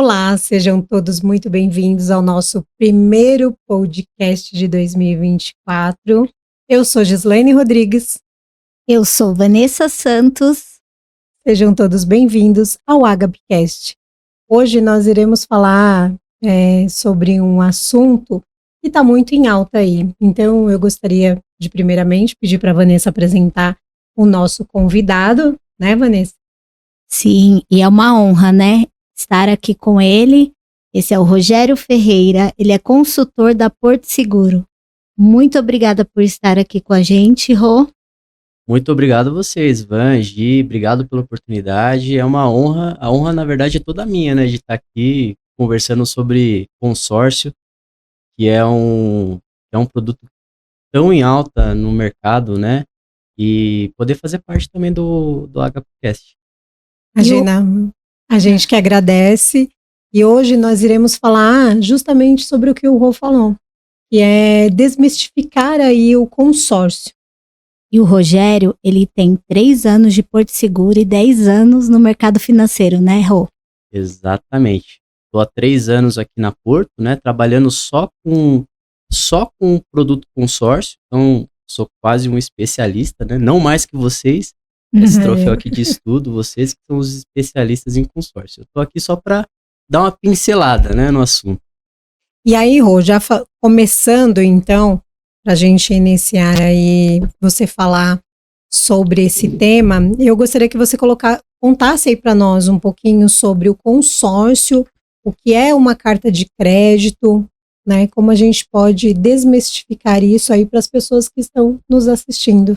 Olá, sejam todos muito bem-vindos ao nosso primeiro podcast de 2024. Eu sou Gislaine Rodrigues. Eu sou Vanessa Santos. Sejam todos bem-vindos ao Agapcast. Hoje nós iremos falar sobre um assunto que está muito em alta aí. Então eu gostaria de primeiramente pedir para a Vanessa apresentar o nosso convidado, né, Vanessa? Sim, e é uma honra, né, estar aqui com ele. Esse é o Rogério Ferreira, ele é consultor da Porto Seguro. Muito obrigada por estar aqui com a gente, Rô. Muito obrigado a vocês, Van, Gi, obrigado pela oportunidade. É uma honra, a honra na verdade é toda minha, né, de estar aqui conversando sobre consórcio, que é um produto tão em alta no mercado, né, e poder fazer parte também do HPcast. A gente que agradece, e hoje nós iremos falar justamente sobre o que o Rô falou, que é desmistificar aí o consórcio. E o Rogério, ele tem 3 anos de Porto Seguro e 10 anos no mercado financeiro, né, Rô? Exatamente. Estou há 3 anos aqui na Porto, né, trabalhando só com o produto consórcio, então sou quase um especialista, né, não mais que vocês. Esse troféu aqui de estudo, vocês que são os especialistas em consórcio. Eu estou aqui só para dar uma pincelada, né, no assunto. E aí, Rô, já começando então, para a gente iniciar aí, você falar sobre esse tema, eu gostaria que você contasse aí para nós um pouquinho sobre o consórcio, o que é uma carta de crédito, né, como a gente pode desmistificar isso aí para as pessoas que estão nos assistindo.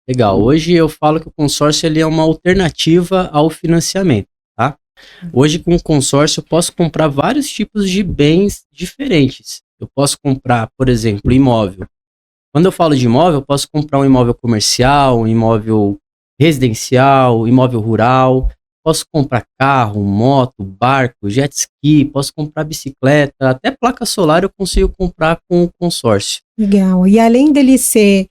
Legal, hoje eu falo que o consórcio ele é uma alternativa ao financiamento, tá? Hoje com o consórcio eu posso comprar vários tipos de bens diferentes. Eu posso comprar, por exemplo, imóvel. Quando eu falo de imóvel, eu posso comprar um imóvel comercial, um imóvel residencial, imóvel rural. Posso comprar carro, moto, barco, jet ski, posso comprar bicicleta, até placa solar eu consigo comprar com o consórcio. Legal, e além dele ser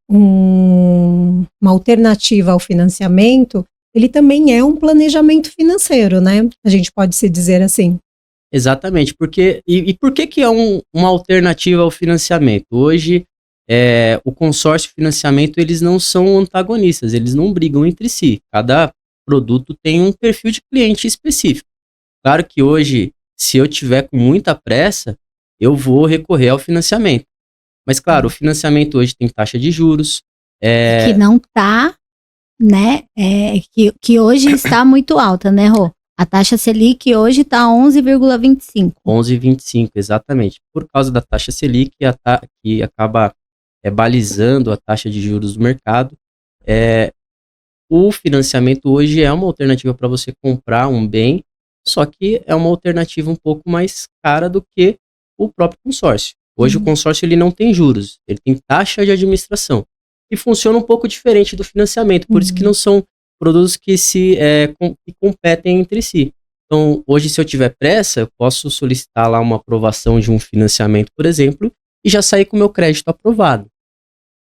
uma alternativa ao financiamento, ele também é um planejamento financeiro, né? A gente pode se dizer assim. Exatamente, porque e por que é uma alternativa ao financiamento? Hoje, o consórcio e o financiamento, eles não são antagonistas, eles não brigam entre si. Cada produto tem um perfil de cliente específico. Claro que hoje, se eu tiver com muita pressa, eu vou recorrer ao financiamento. Mas, claro, o financiamento hoje tem taxa de juros. Que não está, né? Que hoje está muito alta, né, Rô? A taxa Selic hoje está 11,25. 11,25, exatamente. Por causa da taxa Selic, que acaba balizando a taxa de juros do mercado. O financiamento hoje é uma alternativa para você comprar um bem, só que é uma alternativa um pouco mais cara do que o próprio consórcio. Hoje o consórcio ele não tem juros, ele tem taxa de administração. E funciona um pouco diferente do financiamento, por isso que não são produtos que que competem entre si. Então, hoje, se eu tiver pressa, eu posso solicitar lá uma aprovação de um financiamento, por exemplo, e já sair com o meu crédito aprovado.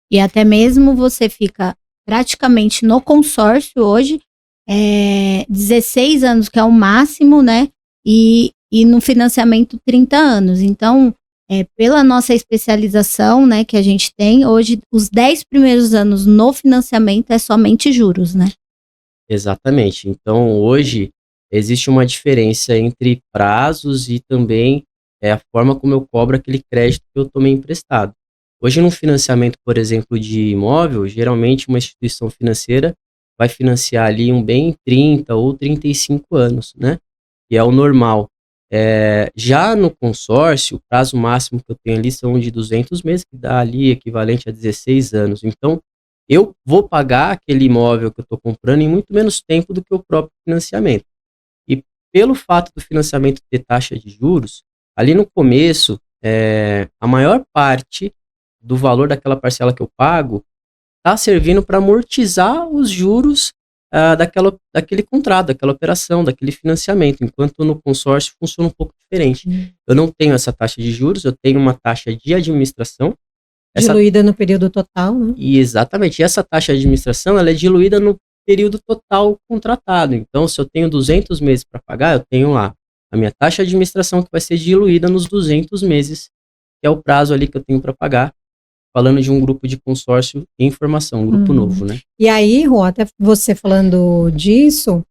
E até mesmo você fica praticamente no consórcio hoje, 16 anos, que é o máximo, né? E no financiamento 30 anos. Então, pela nossa especialização, né, que a gente tem, hoje os 10 primeiros anos no financiamento é somente juros, né? Exatamente. Então, hoje, existe uma diferença entre prazos e também a forma como eu cobro aquele crédito que eu tomei emprestado. Hoje, num financiamento, por exemplo, de imóvel, geralmente uma instituição financeira vai financiar ali um bem em 30 ou 35 anos, né? Que é o normal. Já no consórcio, o prazo máximo que eu tenho ali são de 200 meses, que dá ali equivalente a 16 anos. Então, eu vou pagar aquele imóvel que eu estou comprando em muito menos tempo do que o próprio financiamento. E pelo fato do financiamento ter taxa de juros, ali no começo, a maior parte do valor daquela parcela que eu pago está servindo para amortizar os juros daquele contrato, daquela operação, daquele financiamento, enquanto no consórcio funciona um pouco diferente. Eu não tenho essa taxa de juros, eu tenho uma taxa de administração. Diluída no período total, né? E exatamente, essa taxa de administração ela é diluída no período total contratado. Então, se eu tenho 200 meses para pagar, eu tenho lá a minha taxa de administração que vai ser diluída nos 200 meses, que é o prazo ali que eu tenho para pagar, falando de um grupo de consórcio em formação, um grupo novo, né? E aí, Rô, até você falando disso,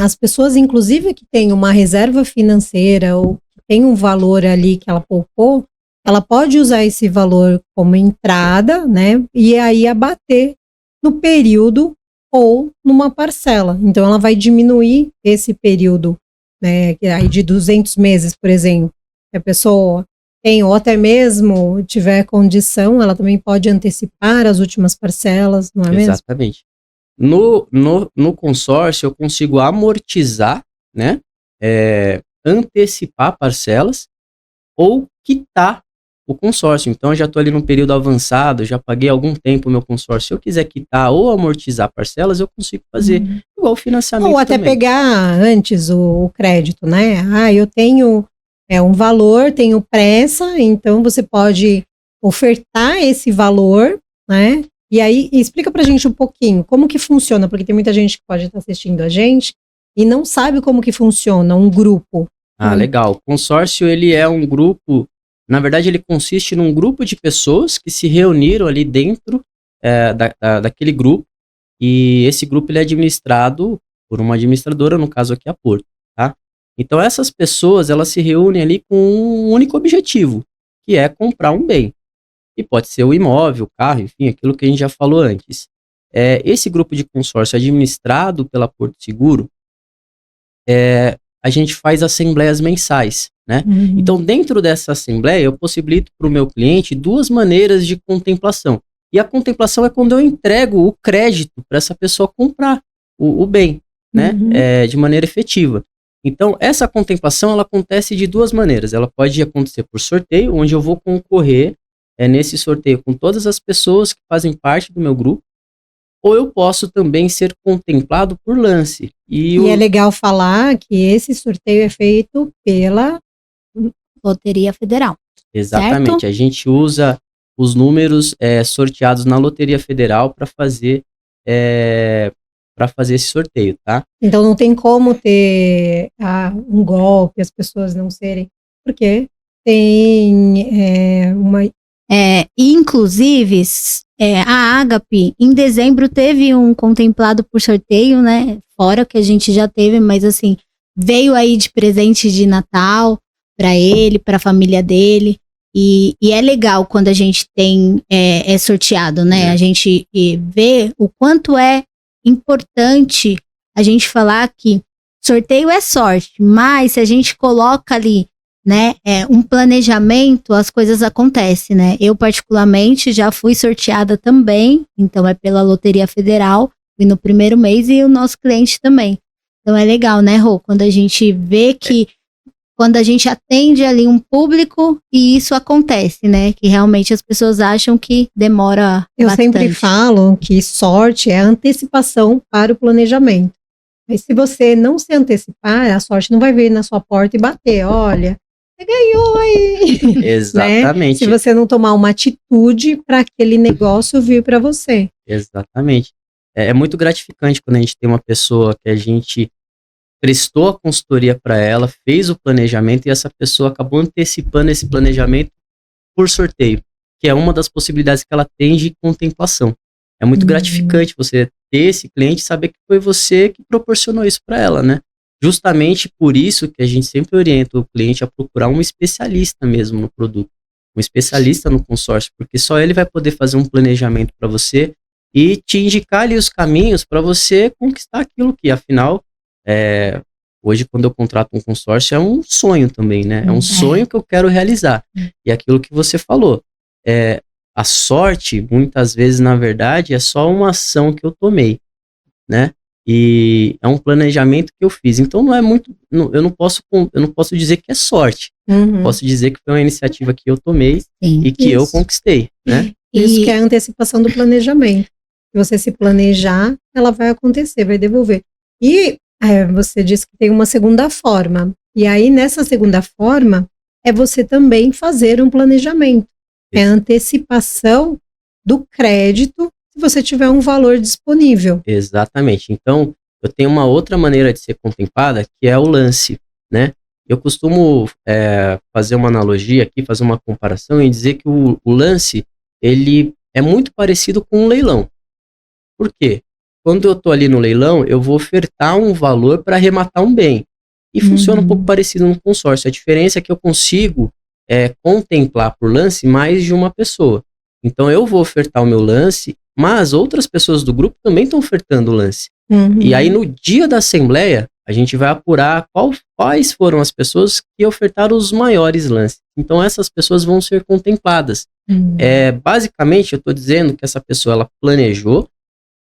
as pessoas, inclusive, que têm uma reserva financeira ou que tem um valor ali que ela poupou, ela pode usar esse valor como entrada, né? E aí abater no período ou numa parcela. Então, ela vai diminuir esse período, né? Aí de 200 meses, por exemplo. A pessoa tem, ou até mesmo tiver condição, ela também pode antecipar as últimas parcelas, não é mesmo? Exatamente. No consórcio, eu consigo amortizar, né? Antecipar parcelas ou quitar o consórcio. Então, eu já estou ali num período avançado, já paguei algum tempo o meu consórcio. Se eu quiser quitar ou amortizar parcelas, eu consigo fazer igual o financiamento. Ou até também. pegar antes o crédito, né? Eu tenho um valor, tenho pressa, então você pode ofertar esse valor, né? E aí, explica pra gente um pouquinho como que funciona, porque tem muita gente que pode estar assistindo a gente e não sabe como que funciona um grupo. Legal. O consórcio, ele é um grupo, na verdade, ele consiste num grupo de pessoas que se reuniram ali dentro daquele grupo, e esse grupo ele é administrado por uma administradora, no caso aqui a Porto, tá? Então, essas pessoas, elas se reúnem ali com um único objetivo, que é comprar um bem. E pode ser o imóvel, o carro, enfim, aquilo que a gente já falou antes. Esse grupo de consórcio administrado pela Porto Seguro, a gente faz assembleias mensais, né? Então, dentro dessa assembleia, eu possibilito para o meu cliente 2 maneiras de contemplação. E a contemplação é quando eu entrego o crédito para essa pessoa comprar o bem, né? De maneira efetiva. Então, essa contemplação, ela acontece de 2 maneiras. Ela pode acontecer por sorteio, onde eu vou concorrer nesse sorteio com todas as pessoas que fazem parte do meu grupo, ou eu posso também ser contemplado por lance. E é legal falar que esse sorteio é feito pela Loteria Federal. Exatamente. Certo? A gente usa os números sorteados na Loteria Federal para fazer esse sorteio, tá? Então não tem como ter um golpe, as pessoas não serem, porque tem uma... Inclusive, a Agape, em dezembro, teve um contemplado por sorteio, né? Fora que a gente já teve, mas assim, veio aí de presente de Natal para ele, para a família dele. E é legal quando a gente tem sorteado, né? A gente vê o quanto é importante a gente falar que sorteio é sorte, mas se a gente coloca ali, né, um planejamento, as coisas acontecem, né? Eu, particularmente, já fui sorteada também, então é pela Loteria Federal, fui no primeiro mês e o nosso cliente também. Então é legal, né, Rô? Quando a gente vê que, quando a gente atende ali um público e isso acontece, né? Que realmente as pessoas acham que demora Eu bastante. sempre falo que sorte é a antecipação para o planejamento. Mas se você não se antecipar, a sorte não vai vir na sua porta e bater, olha... Você ganhou aí. Exatamente. Né? Se você não tomar uma atitude para aquele negócio vir para você. Exatamente. É muito gratificante quando a gente tem uma pessoa que a gente prestou a consultoria para ela, fez o planejamento e essa pessoa acabou antecipando esse planejamento por sorteio, que é uma das possibilidades que ela tem de contemplação. É muito gratificante você ter esse cliente e saber que foi você que proporcionou isso para ela, né? Justamente por isso que a gente sempre orienta o cliente a procurar um especialista mesmo no produto, um especialista no consórcio, porque só ele vai poder fazer um planejamento para você e te indicar ali os caminhos para você conquistar aquilo que, afinal, hoje quando eu contrato um consórcio é um sonho também, né? É um sonho que eu quero realizar. E aquilo que você falou, a sorte, muitas vezes, na verdade, é só uma ação que eu tomei, né? E é um planejamento que eu fiz. Então não é muito, eu não posso dizer que é sorte. Posso dizer que foi uma iniciativa que eu tomei e que eu conquistei, né? Isso que é a antecipação do planejamento. Se você se planejar, ela vai acontecer, vai devolver. E você disse que tem uma segunda forma. E aí, nessa segunda forma, é você também fazer um planejamento. É a antecipação do crédito. se você tiver um valor disponível. Exatamente. Então, eu tenho uma outra maneira de ser contemplada, que é o lance, né? Eu costumo fazer uma analogia aqui, fazer uma comparação e dizer que o lance, ele é muito parecido com um leilão. Por quê? Quando eu estou ali no leilão, eu vou ofertar um valor para arrematar um bem. E funciona um pouco parecido no consórcio. A diferença é que eu consigo contemplar por lance mais de uma pessoa. Então, eu vou ofertar o meu lance, mas outras pessoas do grupo também estão ofertando o lance. E aí, no dia da assembleia, a gente vai apurar quais foram as pessoas que ofertaram os maiores lances. Então, essas pessoas vão ser contempladas. Basicamente, eu estou dizendo que essa pessoa ela planejou,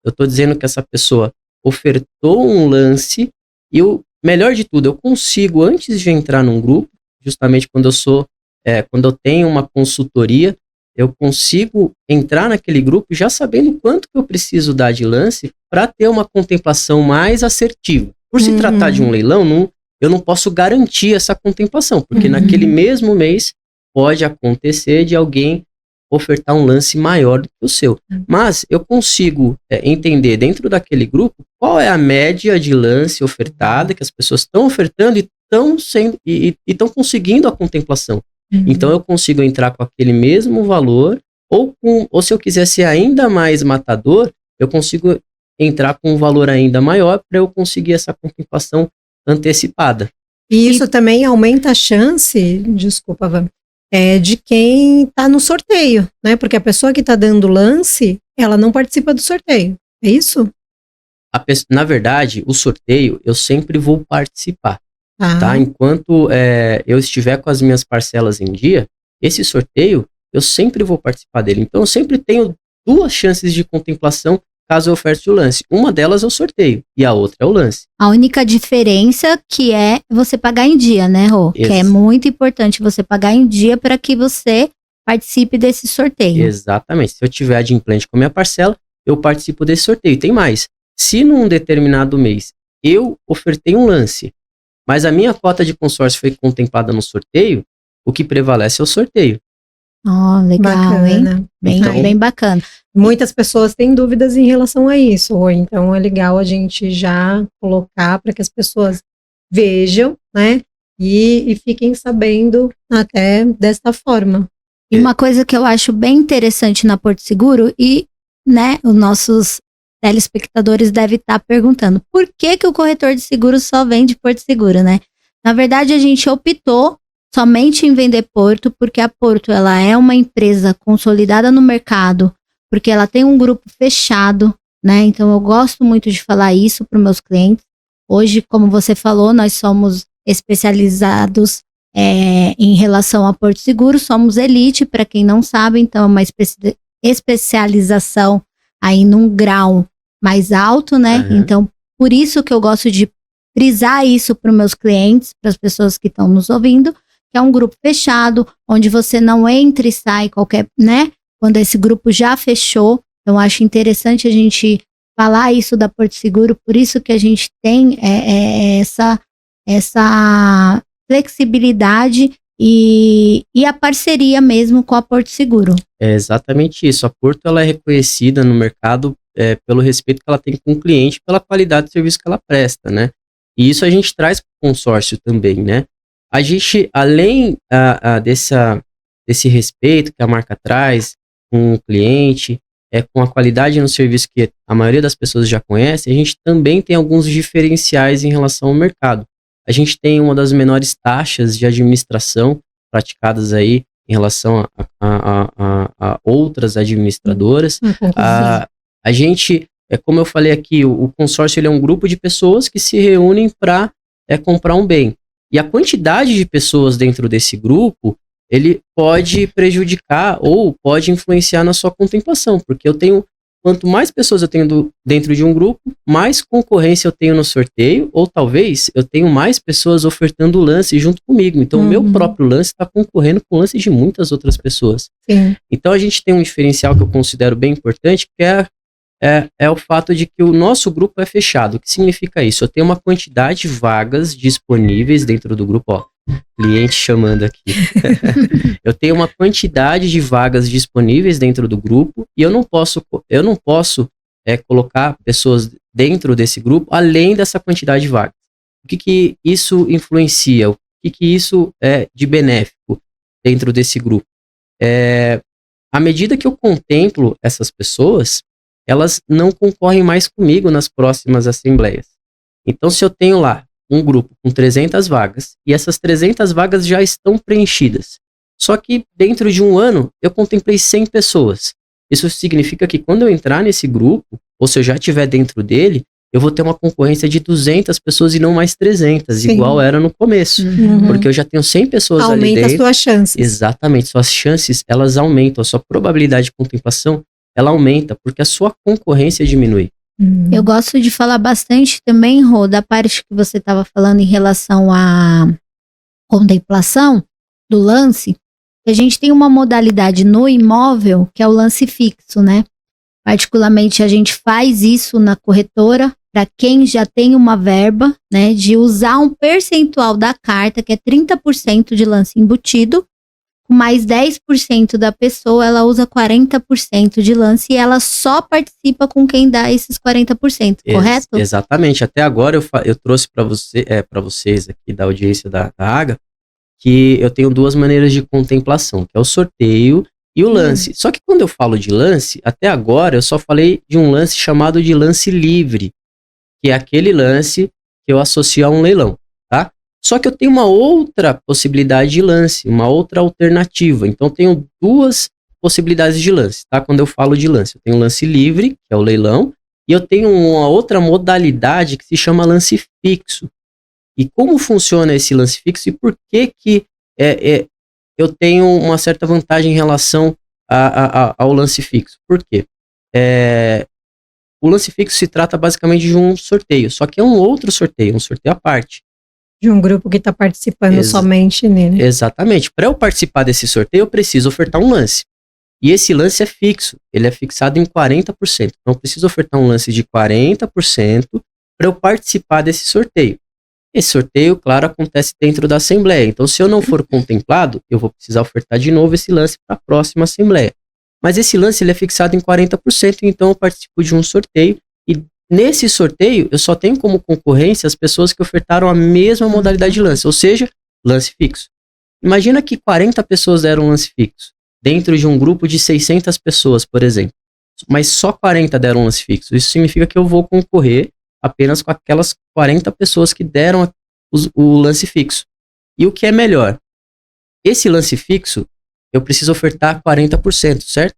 eu estou dizendo que essa pessoa ofertou um lance, e o melhor de tudo, eu consigo, antes de entrar num grupo, justamente quando eu tenho uma consultoria, eu consigo entrar naquele grupo já sabendo quanto que eu preciso dar de lance para ter uma contemplação mais assertiva. Por se tratar de um leilão, eu não posso garantir essa contemplação, porque naquele mesmo mês pode acontecer de alguém ofertar um lance maior do que o seu. Mas eu consigo entender dentro daquele grupo qual é a média de lance ofertada, que as pessoas estão ofertando e estão conseguindo a contemplação. Então eu consigo entrar com aquele mesmo valor, ou se eu quiser ser ainda mais matador, eu consigo entrar com um valor ainda maior para eu conseguir essa contemplação antecipada. E isso também aumenta a chance, desculpa, Van, de quem está no sorteio, né? Porque a pessoa que está dando lance, ela não participa do sorteio, é isso? Na verdade, o sorteio eu sempre vou participar. Tá? Enquanto eu estiver com as minhas parcelas em dia, esse sorteio, eu sempre vou participar dele. Então, eu sempre tenho 2 chances de contemplação caso eu oferte o lance. Uma delas é o sorteio e a outra é o lance. A única diferença que é você pagar em dia, né, Rô? Que é muito importante você pagar em dia para que você participe desse sorteio. Exatamente. Se eu tiver adimplente com a minha parcela, eu participo desse sorteio. Tem mais. Se num determinado mês eu ofertei um lance, mas a minha cota de consórcio foi contemplada no sorteio, o que prevalece é o sorteio. Legal, bacana. Hein? Bem bacana. Muitas pessoas têm dúvidas em relação a isso, ou então é legal a gente já colocar para que as pessoas vejam, né, e fiquem sabendo até desta forma. E uma coisa que eu acho bem interessante na Porto Seguro, e, né, os nossos telespectadores devem estar perguntando, por que o corretor de seguros só vende Porto Seguro, né? Na verdade, a gente optou somente em vender Porto, porque a Porto ela é uma empresa consolidada no mercado, porque ela tem um grupo fechado, né? Então, eu gosto muito de falar isso para os meus clientes. Hoje, como você falou, nós somos especializados em relação a Porto Seguro, somos elite, para quem não sabe, então é uma especialização aí num grau mais alto, né? Então, por isso que eu gosto de frisar isso para os meus clientes, para as pessoas que estão nos ouvindo, que é um grupo fechado, onde você não entra e sai qualquer, né? Quando esse grupo já fechou. Então, acho interessante a gente falar isso da Porto Seguro, por isso que a gente tem essa flexibilidade e a parceria mesmo com a Porto Seguro. É exatamente isso. A Porto ela é reconhecida no mercado pelo respeito que ela tem com o cliente, pela qualidade do serviço que ela presta, né? E isso a gente traz para o consórcio também, né? A gente, além desse respeito que a marca traz com o cliente, com a qualidade no serviço que a maioria das pessoas já conhece, a gente também tem alguns diferenciais em relação ao mercado. A gente tem uma das menores taxas de administração praticadas aí em relação a outras administradoras. A gente, como eu falei aqui, o consórcio ele é um grupo de pessoas que se reúnem para comprar um bem. E a quantidade de pessoas dentro desse grupo, ele pode prejudicar ou pode influenciar na sua contemplação, porque quanto mais pessoas eu tenho dentro de um grupo, mais concorrência eu tenho no sorteio, ou talvez eu tenho mais pessoas ofertando o lance junto comigo. Então, o meu próprio lance está concorrendo com o lance de muitas outras pessoas. Sim. Então, a gente tem um diferencial que eu considero bem importante, que é o fato de que o nosso grupo é fechado. O que significa isso? Eu tenho uma quantidade de vagas disponíveis dentro do grupo. Cliente chamando aqui. Eu tenho uma quantidade de vagas disponíveis dentro do grupo e eu não posso colocar pessoas dentro desse grupo além dessa quantidade de vagas. O que isso influencia? O que isso é de benéfico dentro desse grupo? À medida que eu contemplo essas pessoas, elas não concorrem mais comigo nas próximas assembleias. Então, se eu tenho lá um grupo com 300 vagas e essas 300 vagas já estão preenchidas, só que dentro de um ano eu contemplei 100 pessoas. Isso significa que quando eu entrar nesse grupo, ou se eu já estiver dentro dele, eu vou ter uma concorrência de 200 pessoas e não mais 300, Sim. igual era no começo. Porque eu já tenho 100 pessoas ali dentro. Aumenta as suas chances. Exatamente, suas chances, elas aumentam, a sua probabilidade de contemplação, ela aumenta, porque a sua concorrência diminui. Eu gosto de falar bastante também, Rô, da parte que você estava falando em relação à contemplação do lance. A gente tem uma modalidade no imóvel que é o lance fixo, né? Particularmente a gente faz isso na corretora para quem já tem uma verba, né? De usar um percentual da carta, que é 30% de lance embutido, com mais 10% da pessoa, ela usa 40% de lance e ela só participa com quem dá esses 40%, correto? Exatamente. Até agora eu trouxe para vocês aqui da audiência da AGA que eu tenho duas maneiras de contemplação, que é o sorteio e o lance. Só que quando eu falo de lance, até agora eu só falei de um lance chamado de lance livre, que é aquele lance que eu associo a um leilão, tá? Só que eu tenho uma outra possibilidade de lance, uma outra alternativa. Então, eu tenho duas possibilidades de lance, tá? Quando eu falo de lance, eu tenho lance livre, que é o leilão, e eu tenho uma outra modalidade que se chama lance fixo. E como funciona esse lance fixo e por que eu tenho uma certa vantagem em relação ao lance fixo? Por quê? O lance fixo se trata basicamente de um sorteio, só que é um outro sorteio, um sorteio à parte. De um grupo que está participando somente nele. Exatamente. Para eu participar desse sorteio, eu preciso ofertar um lance. E esse lance é fixo. Ele é fixado em 40%. Então, eu preciso ofertar um lance de 40% para eu participar desse sorteio. Esse sorteio, claro, acontece dentro da assembleia. Então, se eu não for contemplado, eu vou precisar ofertar de novo esse lance para a próxima assembleia. Mas esse lance ele é fixado em 40%, então eu participo de um sorteio e nesse sorteio, eu só tenho como concorrência as pessoas que ofertaram a mesma modalidade de lance, ou seja, lance fixo. Imagina que 40 pessoas deram lance fixo, dentro de um grupo de 600 pessoas, por exemplo. Mas só 40 deram lance fixo. Isso significa que eu vou concorrer apenas com aquelas 40 pessoas que deram o lance fixo. E o que é melhor? Esse lance fixo, eu preciso ofertar 40%, certo?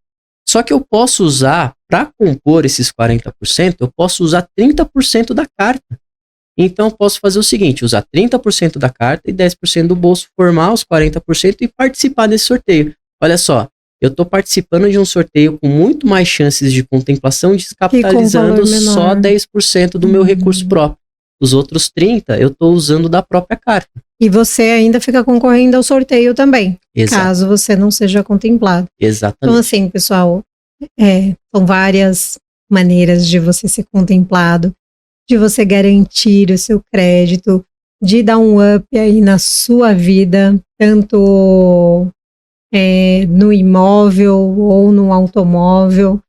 Só que eu posso usar, para compor esses 40%, eu posso usar 30% da carta. Então, eu posso fazer o seguinte, usar 30% da carta e 10% do bolso, formar os 40% e participar desse sorteio. Olha só, eu estou participando de um sorteio com muito mais chances de contemplação, descapitalizando só 10% do meu recurso próprio. Os outros 30% eu estou usando da própria carta. E você ainda fica concorrendo ao sorteio também, caso você não seja contemplado. Exatamente. Então, assim, pessoal, são várias maneiras de você ser contemplado, de você garantir o seu crédito, de dar um up aí na sua vida, tanto no imóvel ou no automóvel.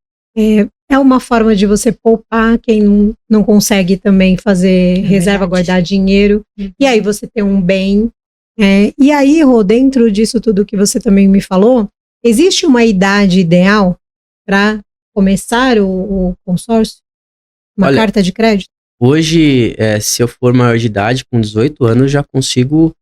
É uma forma de você poupar quem não consegue também fazer reserva, guardar dinheiro. E aí você tem um bem. E aí, Rô, dentro disso tudo que você também me falou, existe uma idade ideal para começar o consórcio? Uma carta de crédito? Hoje, se eu for maior de idade, com 18 anos, já consigo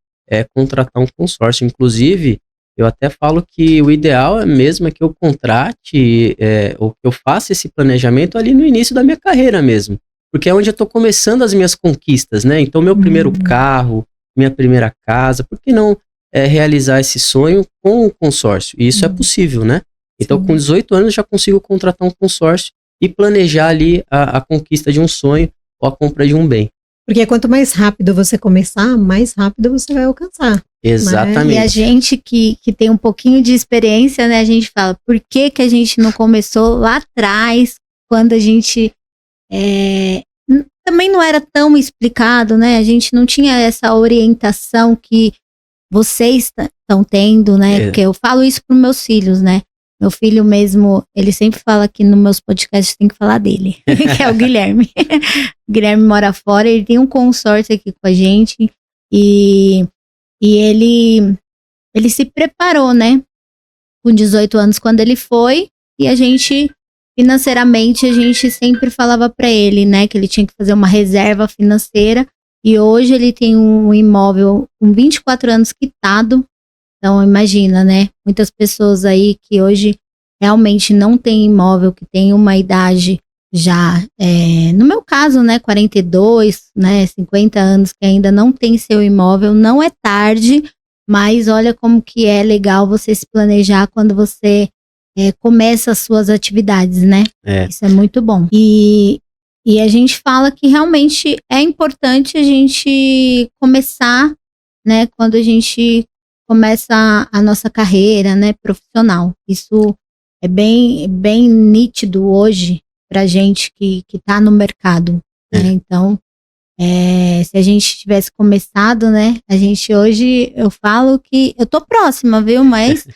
contratar um consórcio. Inclusive, eu até falo que o ideal é mesmo que eu contrate ou que eu faça esse planejamento ali no início da minha carreira mesmo. Porque é onde eu estou começando as minhas conquistas, né? Então, meu primeiro carro, minha primeira casa, por que não realizar esse sonho com o consórcio? E isso é possível, né? Então, com 18 anos, já consigo contratar um consórcio e planejar ali a conquista de um sonho ou a compra de um bem. Porque quanto mais rápido você começar, mais rápido você vai alcançar. Exatamente. E a gente que tem um pouquinho de experiência, né? A gente fala, por que a gente não começou lá atrás, quando a gente também não era tão explicado, né? A gente não tinha essa orientação que vocês estão tendo, né? Porque eu falo isso para os meus filhos, né? Meu filho mesmo, ele sempre fala que nos meus podcasts tem que falar dele, que é o Guilherme. O Guilherme mora fora, ele tem um consórcio aqui com a gente e ele se preparou, né? Com 18 anos quando ele foi, e a gente, financeiramente, a gente sempre falava para ele, né? Que ele tinha que fazer uma reserva financeira, e hoje ele tem um imóvel com 24 anos quitado. Então, imagina, né? Muitas pessoas aí que hoje realmente não tem imóvel, que tem uma idade já, no meu caso, né, 42, né, 50 anos, que ainda não tem seu imóvel, não é tarde, mas olha como que é legal você se planejar quando você começa as suas atividades, né? Isso é muito bom. E a gente fala que realmente é importante a gente começar, né, quando a gente começa a nossa carreira, né, profissional. Isso é bem nítido hoje pra gente que tá no mercado, né? Então, se a gente tivesse começado, né, a gente hoje, eu falo que eu tô próxima, viu, mas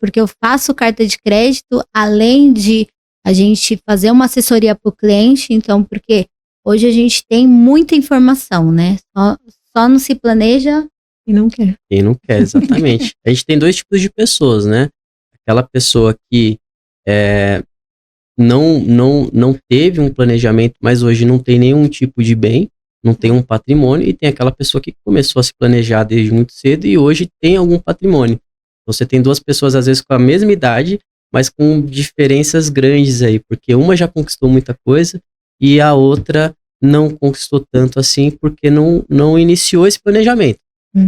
porque eu faço carta de crédito, além de a gente fazer uma assessoria pro cliente, então, porque hoje a gente tem muita informação, né, só não se planeja e não quer. E não quer, exatamente. A gente tem dois tipos de pessoas, né? Aquela pessoa que não teve um planejamento, mas hoje não tem nenhum tipo de bem, não tem um patrimônio, e tem aquela pessoa que começou a se planejar desde muito cedo e hoje tem algum patrimônio. Você tem duas pessoas, às vezes, com a mesma idade, mas com diferenças grandes aí, porque uma já conquistou muita coisa e a outra não conquistou tanto assim, porque não iniciou esse planejamento.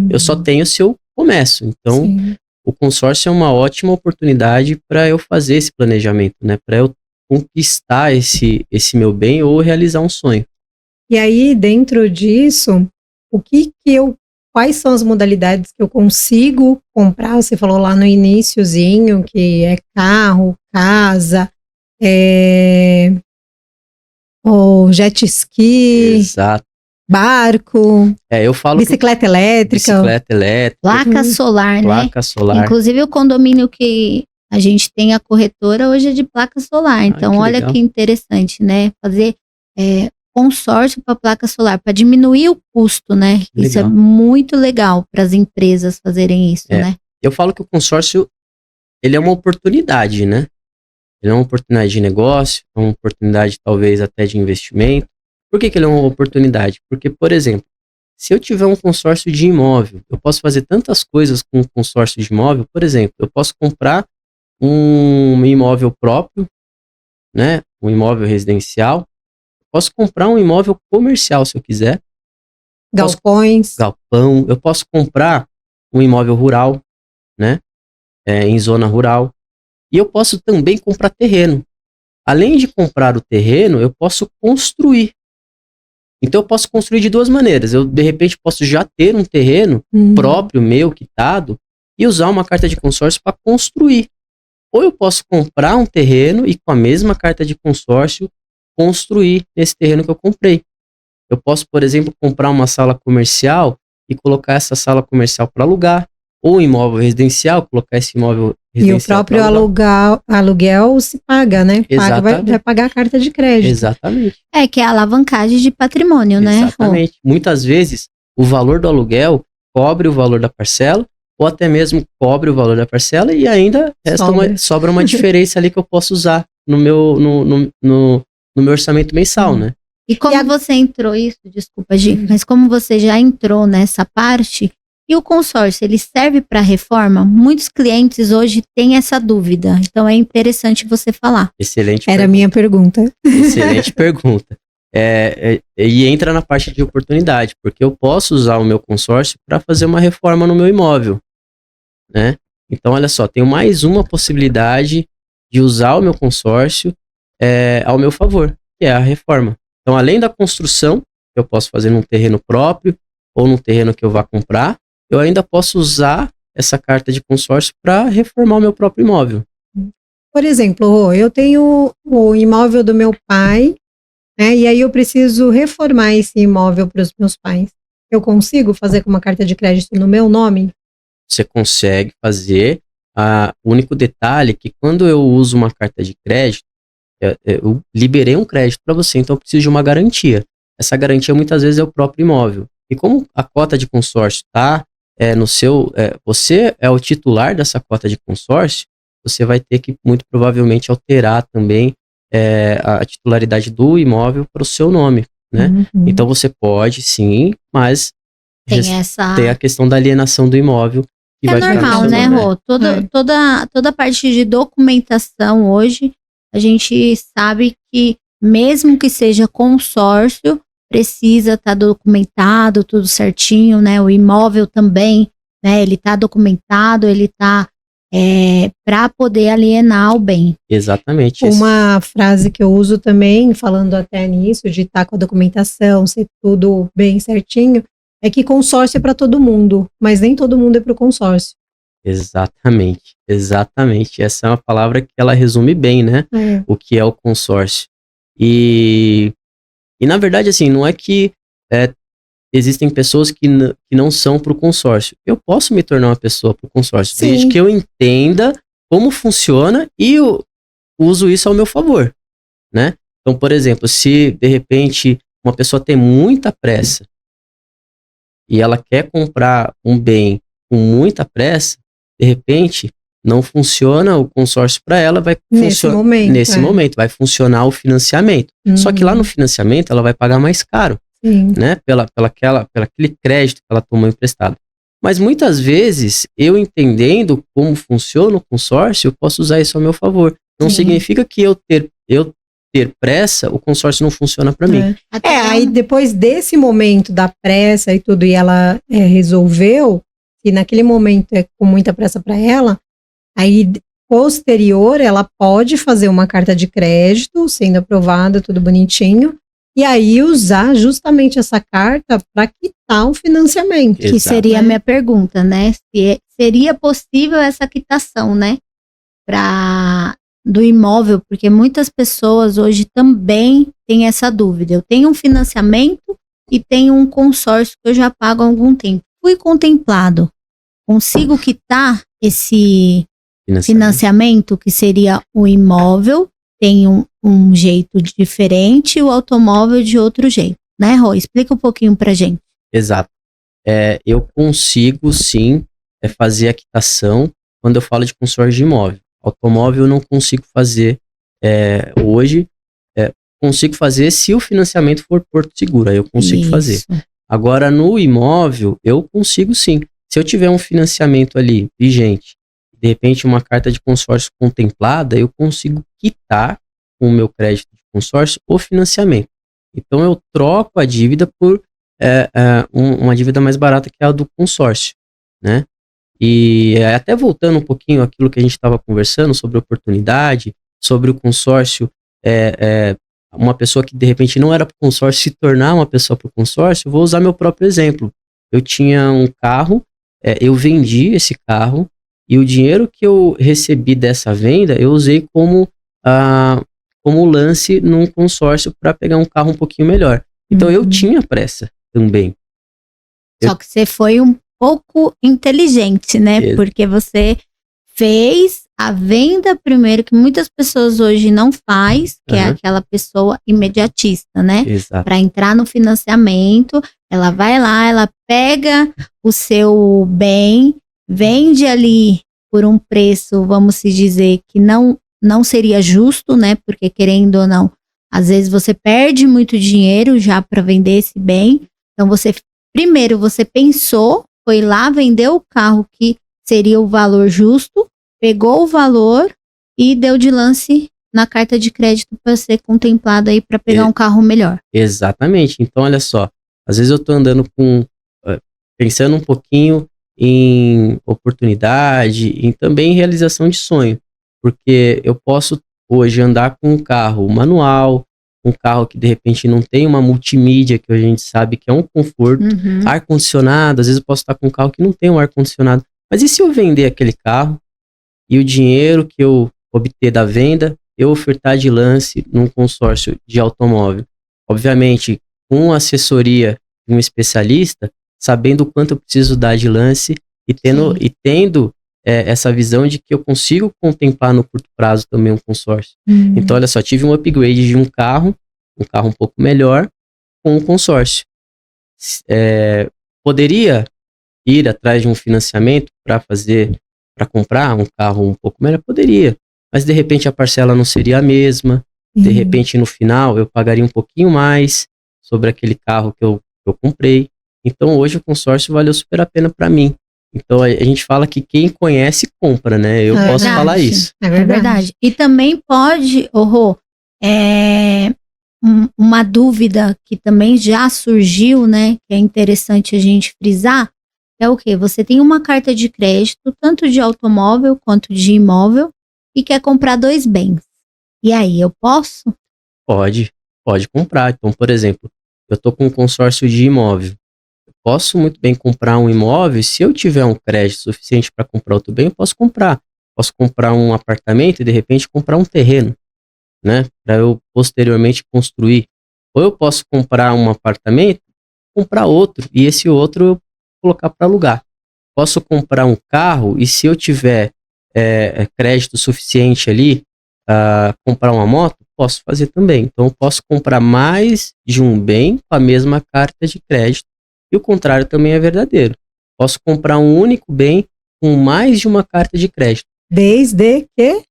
Eu só tenho se eu começo. Então, sim, o consórcio é uma ótima oportunidade para eu fazer esse planejamento, né? Para eu conquistar esse meu bem ou realizar um sonho. E aí, dentro disso, quais são as modalidades que eu consigo comprar? Você falou lá no iniciozinho que é carro, casa, ou jet ski. Exato. Barco, eu falo bicicleta elétrica, placa solar, né? Placa solar. Inclusive o condomínio que a gente tem a corretora hoje é de placa solar. Então, olha legal. Que interessante, né? Fazer consórcio para placa solar, para diminuir o custo, né? Legal. Isso é muito legal para as empresas fazerem isso, né? Eu falo que o consórcio, ele é uma oportunidade, né? Ele é uma oportunidade de negócio, é uma oportunidade talvez até de investimento. Por que ele é uma oportunidade? Porque, por exemplo, se eu tiver um consórcio de imóvel, eu posso fazer tantas coisas com um consórcio de imóvel. Por exemplo, eu posso comprar um imóvel próprio, né? Um imóvel residencial. Posso comprar um imóvel comercial se eu quiser. Galpões. Galpão. Eu posso comprar um imóvel rural, né? Em zona rural. E eu posso também comprar terreno. Além de comprar o terreno, eu posso construir. Então eu posso construir de duas maneiras. Eu, de repente, posso já ter um terreno próprio, meu, quitado, e usar uma carta de consórcio para construir. Ou eu posso comprar um terreno e, com a mesma carta de consórcio, construir nesse terreno que eu comprei. Eu posso, por exemplo, comprar uma sala comercial e colocar essa sala comercial para alugar. Ou um imóvel residencial, colocar esse imóvel residencial. E o próprio aluguel se paga, né? Vai pagar a carta de crédito. Exatamente. Que é a alavancagem de patrimônio, né? Exatamente. Muitas vezes, o valor do aluguel cobre o valor da parcela, ou até mesmo cobre o valor da parcela, e ainda sobra uma diferença ali que eu posso usar no meu orçamento mensal, né? E como você entrou isso, desculpa, Gi, mas como você já entrou nessa parte, e o consórcio, ele serve para reforma? Muitos clientes hoje têm essa dúvida, então é interessante você falar. Excelente pergunta. Era a minha pergunta. Excelente pergunta. E entra na parte de oportunidade, porque eu posso usar o meu consórcio para fazer uma reforma no meu imóvel, né? Então, olha só, tenho mais uma possibilidade de usar o meu consórcio ao meu favor, que é a reforma. Então, além da construção, que eu posso fazer num terreno próprio ou num terreno que eu vá comprar, eu ainda posso usar essa carta de consórcio para reformar o meu próprio imóvel. Por exemplo, eu tenho o imóvel do meu pai, né, e aí eu preciso reformar esse imóvel para os meus pais. eu consigo fazer com uma carta de crédito no meu nome? Você consegue fazer. O único detalhe é que quando eu uso uma carta de crédito, eu liberei um crédito para você, então eu preciso de uma garantia. Essa garantia muitas vezes é o próprio imóvel. E como a cota de consórcio está no seu... você é o titular dessa cota de consórcio, você vai ter que, muito provavelmente, alterar também a titularidade do imóvel para o seu nome, né? Uhum. Então você pode, sim, mas Tem a questão da alienação do imóvel. Que é vai ficar no normal, seu né, nome, Rô? É. Toda parte de documentação hoje, a gente sabe que, mesmo que seja consórcio, precisa estar documentado, tudo certinho, né? O imóvel também, né? Ele está documentado, ele está para poder alienar o bem. Exatamente. Uma frase que eu uso também, falando até nisso, de estar com a documentação, ser tudo bem certinho, é que consórcio é para todo mundo, mas nem todo mundo é para o consórcio. Exatamente, exatamente. Essa é uma palavra que ela resume bem, né? O que é o consórcio. E na verdade, assim, não é que existem pessoas que não são para o consórcio. Eu posso me tornar uma pessoa para o consórcio, Sim. desde que eu entenda como funciona e eu uso isso ao meu favor, né? Então, por exemplo, se de repente uma pessoa tem muita pressa e ela quer comprar um bem com muita pressa, de repente não funciona o consórcio para ela, vai funcionar nesse momento, vai funcionar o financiamento. Só que lá no financiamento ela vai pagar mais caro, né? Pelo aquele crédito que ela tomou emprestado. Mas muitas vezes, eu entendendo como funciona o consórcio, eu posso usar isso ao meu favor. Não significa que eu ter pressa, o consórcio não funciona para mim. Aí depois desse momento da pressa e tudo, e ela resolveu, e naquele momento é com muita pressa para ela, aí posterior ela pode fazer uma carta de crédito, sendo aprovada, tudo bonitinho, e aí usar justamente essa carta para quitar o financiamento. Que seria a minha pergunta, né? Se seria possível essa quitação, né? Do imóvel, porque muitas pessoas hoje também têm essa dúvida. Eu tenho um financiamento e tenho um consórcio que eu já pago há algum tempo. Fui contemplado. Consigo quitar esse financiamento, que seria o imóvel, tem um jeito diferente e o automóvel de outro jeito, né, Rô? Explica um pouquinho pra gente. Exato. Eu consigo, sim, fazer a quitação quando eu falo de consórcio de imóvel. Automóvel eu não consigo fazer hoje. Consigo fazer se o financiamento for Porto Seguro, aí eu consigo fazer. Agora, no imóvel, eu consigo sim. Se eu tiver um financiamento ali vigente, de repente uma carta de consórcio contemplada, eu consigo quitar com o meu crédito de consórcio o financiamento. Então, eu troco a dívida por uma dívida mais barata, que é a do consórcio, né? E até voltando um pouquinho àquilo que a gente estava conversando sobre oportunidade, sobre o consórcio, uma pessoa que de repente não era para o consórcio se tornar uma pessoa para o consórcio, eu vou usar meu próprio exemplo. Eu tinha um carro, eu vendi esse carro, e o dinheiro que eu recebi dessa venda, eu usei como lance num consórcio para pegar um carro um pouquinho melhor. Então eu tinha pressa também. Só que você foi um pouco inteligente, né? Porque você fez a venda primeiro, que muitas pessoas hoje não faz, que é aquela pessoa imediatista, né? Para entrar no financiamento, ela vai lá, ela pega o seu bem, vende ali por um preço, vamos se dizer, que não seria justo, né? Porque querendo ou não, às vezes você perde muito dinheiro já para vender esse bem. Então primeiro você pensou, foi lá, vendeu o carro que seria o valor justo, pegou o valor e deu de lance na carta de crédito para ser contemplado aí para pegar um carro melhor. Exatamente. Então, olha só, às vezes eu tô andando pensando um pouquinho em oportunidade, em também realização de sonho, porque eu posso hoje andar com um carro manual, um carro que de repente não tem uma multimídia, que a gente sabe que é um conforto, ar-condicionado, às vezes eu posso estar com um carro que não tem um ar-condicionado, mas e se eu vender aquele carro e o dinheiro que eu obter da venda, eu ofertar de lance num consórcio de automóvel? Obviamente, com assessoria de um especialista, sabendo o quanto eu preciso dar de lance e tendo essa visão de que eu consigo contemplar no curto prazo também um consórcio. Então, olha só, tive um upgrade de um carro um pouco melhor com um consórcio. Poderia ir atrás de um financiamento para comprar um carro um pouco melhor? Poderia, mas de repente a parcela não seria a mesma, de repente no final eu pagaria um pouquinho mais sobre aquele carro que eu comprei. Então hoje o consórcio valeu super a pena para mim. Então a gente fala que quem conhece compra, né? Eu posso falar isso. É verdade. E também pode, uma dúvida que também já surgiu, né? Que é interessante a gente frisar, é o quê? Você tem uma carta de crédito, tanto de automóvel quanto de imóvel, e quer comprar 2 bens. E aí, eu posso? Pode comprar. Então, por exemplo, eu tô com um consórcio de imóvel. Eu posso muito bem comprar um imóvel, se eu tiver um crédito suficiente para comprar outro bem, eu posso comprar. Posso comprar um apartamento e, de repente, comprar um terreno, né? Para eu posteriormente construir. Ou eu posso comprar um apartamento, comprar outro, e esse outro eu colocar para alugar. Posso comprar um carro e, se eu tiver crédito suficiente ali, comprar uma moto, posso fazer também. Então eu posso comprar mais de um bem com a mesma carta de crédito, e o contrário também é verdadeiro. Posso comprar um único bem com mais de uma carta de crédito. Desde que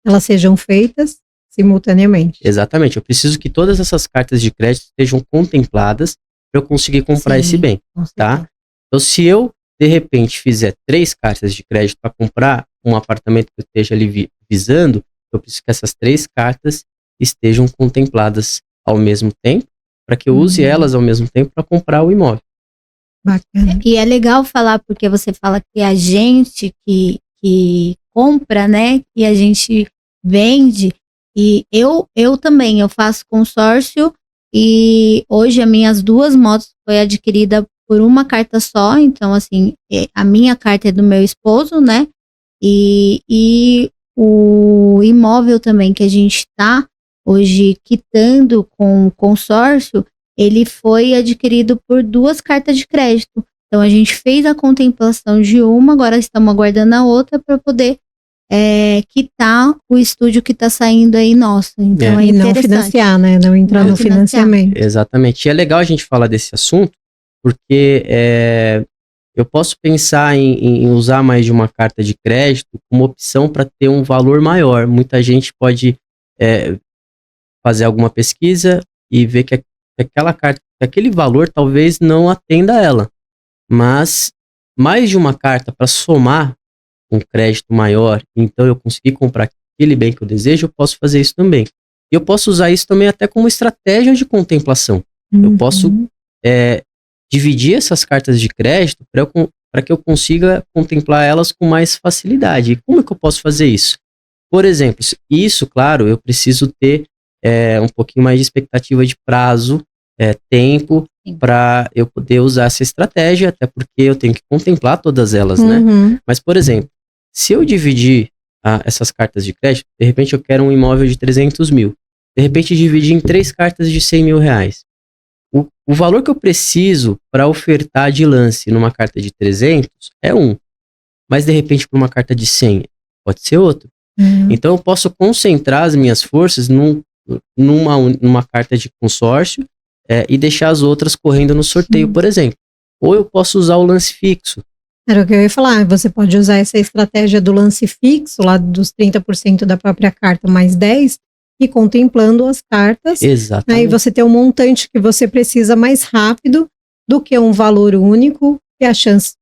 elas sejam feitas simultaneamente. Exatamente. Eu preciso que todas essas cartas de crédito estejam contempladas para eu conseguir comprar esse bem, tá? Então, se eu, de repente, fizer 3 cartas de crédito para comprar um apartamento que eu esteja ali visando, eu preciso que essas 3 cartas estejam contempladas ao mesmo tempo, para que eu use elas ao mesmo tempo para comprar o imóvel. Bacana. E é legal falar, porque você fala que a gente que compra, né, e a gente vende, e eu também, eu faço consórcio, e hoje as minhas 2 motos foi adquirida por uma carta só, então assim, a minha carta é do meu esposo, né, e o imóvel também que a gente tá hoje quitando com consórcio, ele foi adquirido por 2 cartas de crédito. Então a gente fez a contemplação de uma, agora estamos aguardando a outra para poder quitar o estúdio que está saindo aí nosso. Então é E não interessante. financiar, né? Não entrar no financiamento. Exatamente. E é legal a gente falar desse assunto, porque eu posso pensar em usar mais de uma carta de crédito como opção para ter um valor maior. Muita gente pode fazer alguma pesquisa e ver que aquela carta, aquele valor talvez não atenda a ela. Mas mais de uma carta para somar um crédito maior, então eu conseguir comprar aquele bem que eu desejo, eu posso fazer isso também. E eu posso usar isso também até como estratégia de contemplação. Eu posso dividir essas cartas de crédito para que eu consiga contemplar elas com mais facilidade. E como é que eu posso fazer isso? Por exemplo, isso, claro, eu preciso ter um pouquinho mais de expectativa de prazo, tempo, para eu poder usar essa estratégia, até porque eu tenho que contemplar todas elas, né? Mas, por exemplo, se eu dividir essas cartas de crédito, de repente eu quero um imóvel de 300 mil, de repente dividir em 3 cartas de 100 mil reais. O valor que eu preciso para ofertar de lance numa carta de 300 é um, mas de repente para uma carta de 100 pode ser outro. Então eu posso concentrar as minhas forças numa carta de consórcio e deixar as outras correndo no sorteio, por exemplo. Ou eu posso usar o lance fixo. Era o que eu ia falar, você pode usar essa estratégia do lance fixo, lá dos 30% da própria carta mais 10%, e contemplando as cartas. Exatamente. Aí você tem um montante que você precisa mais rápido do que um valor único, e a chance,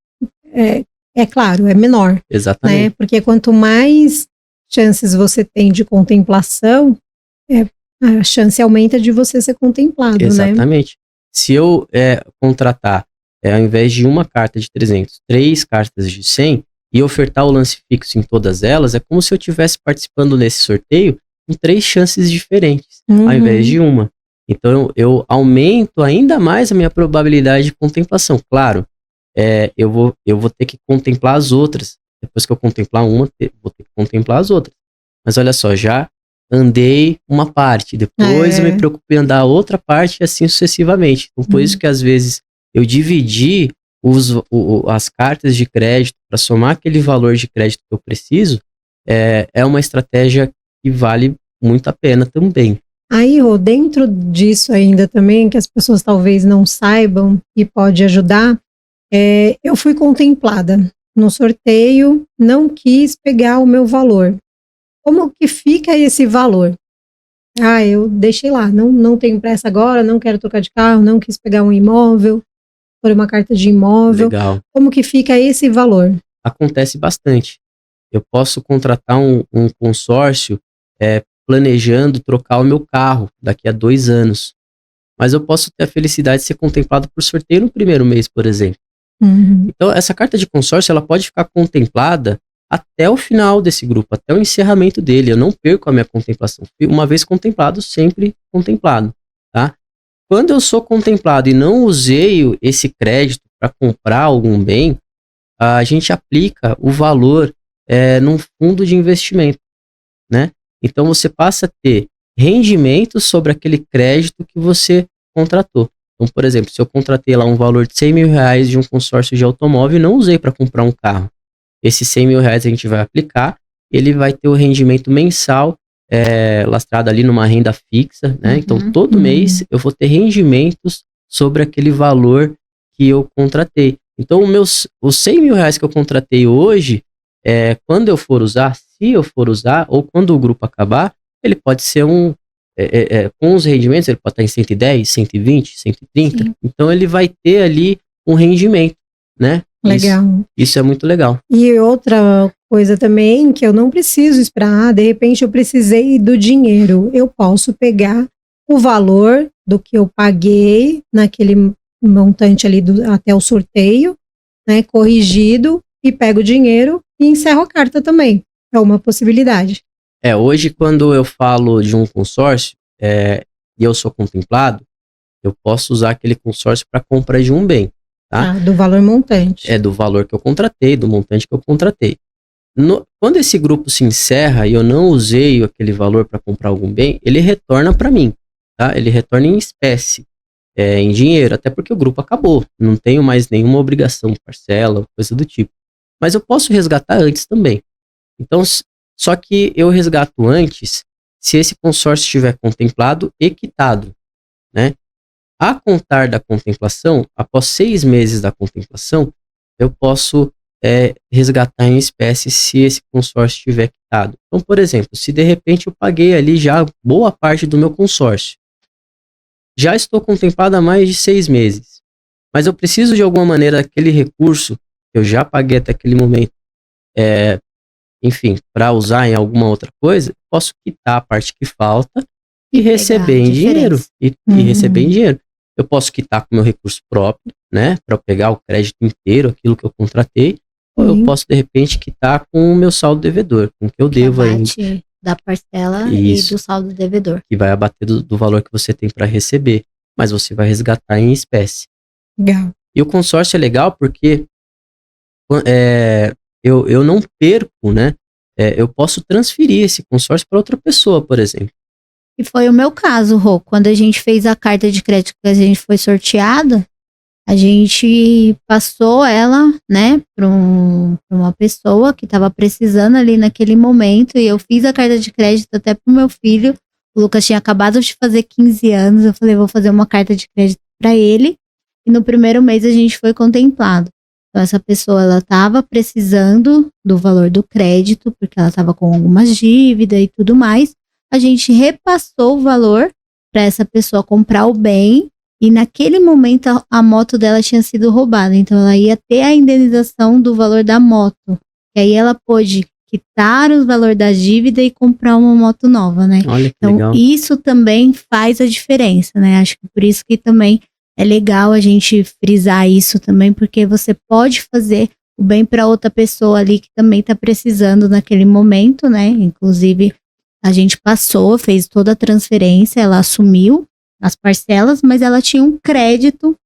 claro, é menor. Exatamente. Né? Porque quanto mais chances você tem de contemplação, a chance aumenta de você ser contemplado, Exatamente. Né? Se eu contratar, ao invés de uma carta de 300, 3 cartas de 100, e ofertar o lance fixo em todas elas, é como se eu estivesse participando nesse sorteio com 3 chances diferentes, ao invés de uma. Então eu aumento ainda mais a minha probabilidade de contemplação. Claro, eu vou ter que contemplar as outras. Depois que eu contemplar uma, vou ter que contemplar as outras. Mas olha só, já andei uma parte, depois eu me preocupo em andar a outra parte e assim sucessivamente. Então, por isso que às vezes eu dividir as cartas de crédito para somar aquele valor de crédito que eu preciso, é uma estratégia que vale muito a pena também. Aí, Rô, dentro disso ainda também, que as pessoas talvez não saibam e pode ajudar, eu fui contemplada no sorteio, não quis pegar o meu valor. Como que fica esse valor? Eu deixei lá, não tenho pressa agora, não quero trocar de carro, não quis pegar um imóvel, por uma carta de imóvel. Legal. Como que fica esse valor? Acontece bastante. Eu posso contratar um consórcio planejando trocar o meu carro daqui a 2 anos. Mas eu posso ter a felicidade de ser contemplado por sorteio no primeiro mês, por exemplo. Uhum. Então, essa carta de consórcio, ela pode ficar contemplada até o final desse grupo, até o encerramento dele. Eu não perco a minha contemplação. Uma vez contemplado, sempre contemplado, tá? Quando eu sou contemplado e não usei esse crédito para comprar algum bem, a gente aplica o valor num fundo de investimento, né? Então, você passa a ter rendimento sobre aquele crédito que você contratou. Então, por exemplo, se eu contratei lá um valor de 100 mil reais de um consórcio de automóvel e não usei para comprar um carro, esses 100 mil reais a gente vai aplicar, ele vai ter o rendimento mensal lastrado ali numa renda fixa, né? Então, todo mês eu vou ter rendimentos sobre aquele valor que eu contratei. Então, os 100 mil reais que eu contratei hoje, quando eu for usar, se eu for usar, ou quando o grupo acabar, ele pode ser com os rendimentos, ele pode estar em 110, 120, 130. Sim. Então, ele vai ter ali um rendimento, né? Legal. Isso é muito legal. E outra coisa também, que eu não preciso esperar, de repente eu precisei do dinheiro. Eu posso pegar o valor do que eu paguei naquele montante ali até o sorteio, né, corrigido, e pego o dinheiro e encerro a carta também. É uma possibilidade. Hoje, quando eu falo de um consórcio e eu sou contemplado, eu posso usar aquele consórcio para compra de um bem. Tá? Do valor montante. Do valor que eu contratei, do montante que eu contratei. Quando esse grupo se encerra e eu não usei aquele valor para comprar algum bem, ele retorna para mim. Tá? Ele retorna em espécie, em dinheiro, até porque o grupo acabou. Não tenho mais nenhuma obrigação de parcela, coisa do tipo. Mas eu posso resgatar antes também. Então, só que eu resgato antes se esse consórcio estiver contemplado e quitado, né? A contar da contemplação, após 6 meses da contemplação, eu posso resgatar em espécie se esse consórcio estiver quitado. Então, por exemplo, se de repente eu paguei ali já boa parte do meu consórcio, já estou contemplado há mais de 6 meses, mas eu preciso de alguma maneira daquele recurso que eu já paguei até aquele momento, enfim, para usar em alguma outra coisa, posso quitar a parte que falta e receber em dinheiro. E receber em dinheiro. Eu posso quitar com meu recurso próprio, né, para pegar o crédito inteiro, aquilo que eu contratei, ou eu posso, de repente, quitar com o meu saldo devedor, com o que eu devo ainda. Da parcela e do saldo devedor. Que vai abater do valor que você tem para receber, mas você vai resgatar em espécie. Legal. E o consórcio é legal porque eu não perco, né, eu posso transferir esse consórcio para outra pessoa, por exemplo. E foi o meu caso, Rô. Quando a gente fez a carta de crédito que a gente foi sorteada, a gente passou ela, né, para uma pessoa que estava precisando ali naquele momento. E eu fiz a carta de crédito até pro meu filho. O Lucas tinha acabado de fazer 15 anos. Eu falei, vou fazer uma carta de crédito para ele. E no primeiro mês a gente foi contemplado. Então essa pessoa, ela estava precisando do valor do crédito, porque ela estava com algumas dívidas e tudo mais. A gente repassou o valor para essa pessoa comprar o bem e naquele momento a moto dela tinha sido roubada, então ela ia ter a indenização do valor da moto. E aí ela pôde quitar o valor da dívida e comprar uma moto nova, né? Olha que então legal. Isso também faz a diferença, né? Acho que por isso que também é legal a gente frisar isso também, porque você pode fazer o bem para outra pessoa ali que também está precisando naquele momento, né? Inclusive a gente fez toda a transferência, ela assumiu as parcelas, mas ela tinha um crédito